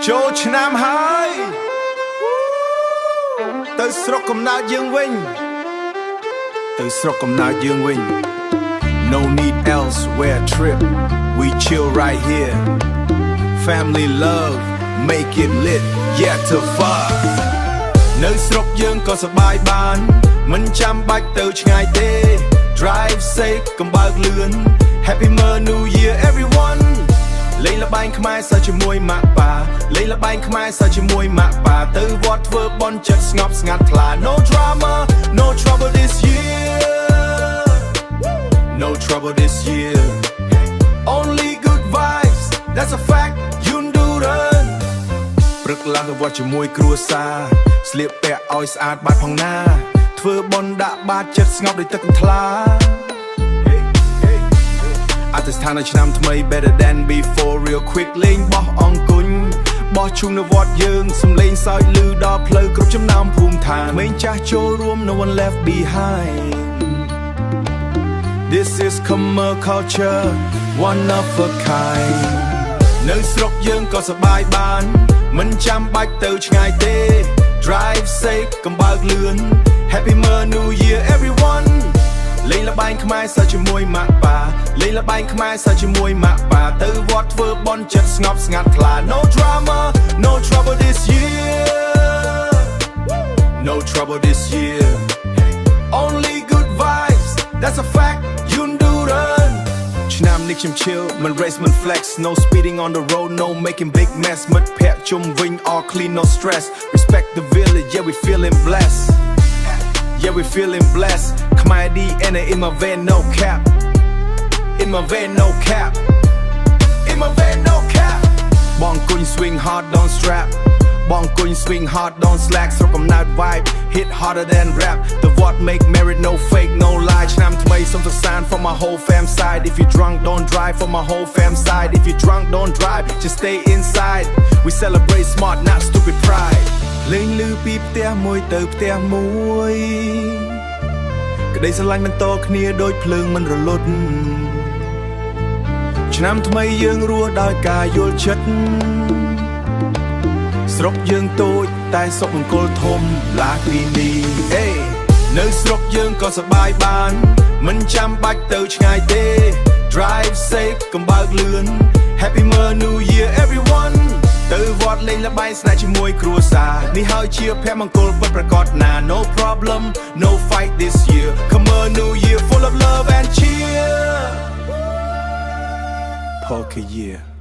ចូលឆ្នាំហើយទៅស្រុកកំណើតយើងវិញទៅស្រុកកំណើតយើងវិញ No need elsewhere trip we chill right here family love make it lit yeah to far នៅស្រុកយើងក៏សប្បាយបានមិនចាំបាច់ទៅឆ្ងាយទេ drive safe កុំបើកលឿន Happy New Year everyone លេងល្បែងខ្មែរសើជាមួយម៉ាក់ប៉ាលេងល្បែងខ្មែរសើជាមួយម៉ាក់ប៉ាទៅវត្តធ្វើបន់ចិត្តស្ងប់ស្ងាត់ថ្លា No drama no trouble this year no trouble this year only good vibes that's a fact you do run ព្រឹកឡើងទៅវត្តជាមួយគ្រួសារស្លៀកពាក់ឲ្យស្អាតបាតផងណាធ្វើបន់ដាក់បាតចិត្តស្ងប់ដូចទឹកកន្ថ្លាអត្តស្ថាននៅឆ្នាំថ្មី better than before real quick លេងបោះអង្គុញបោះឈុំនៅវត្តយើងសំលេងសើចឮដល់ផ្លូវគ្រប់ចំណោមភូមិឋានក្មេងចាស់ចូលរួម no one left behind This is Khmer culture one of a kind នៅស្រុកយើងក៏សប្បាយបានមិនចាំបាច់ទៅឆ្ងាយទេ Drive safe កុំបើកលឿន Happy New Year everyone លេងល្បែងខ្មែរសើចជាមួយម៉ាក់ប៉ាលេងល្បែងខ្មែរសើចជាមួយម៉ាក់ប៉ាទៅវត្តធ្វើបន់ចិត្តស្ងប់ស្ងាត់ថ្លា No drama no trouble this year no trouble this year only good vibes that's a fact you do run ឆ្នាំនេះខ្ញុំ chill មិន race មិន flex no speeding on the road no making big mess មិត្តភ័ក្ដិជុំវិញ all clean no stress respect the village yeah we feeling blessed yeah we feeling blessed Khmer DNA in my vein no cap in my vein no cap in my vein no cap បងគុញ swing hard don't strap បងគុញ swing hard don't slack ស្រុកកំណើត vibe hit harder than rap the what make merit no fake no lie ឆ្នាំថ្មីសូមសុខសាន្ត from my whole fam side if you drunk don't drive from my whole fam side if you drunk don't drive just stay inside we celebrate smart not stupid pride លេងឮពីផ្ទះមួយទៅផ្ទះមួយក្តីស្រឡាញ់បន្តគ្នាដូចភ្លើងមិនរលត់ឆ្នាំថ្មីយើងរស់ដោយការយល់ចិត្តស្រុកយើងតូចតែសុខមង្គលធំឡាគ្រីនីអេនៅស្រុកយើងក៏សប្បាយបានមិនចាំបាច់ទៅឆ្ងាយទេ Drive safe កុំបើកលឿន Happy New Year everyone ទៅវត្តលេងល្បែងស្នេហ៍ជាមួយគ្រួសារនេះហើយជាភមង្គលពិតប្រាកដណា No problem no fight this year Khmer New Year full of love and cheer Polka year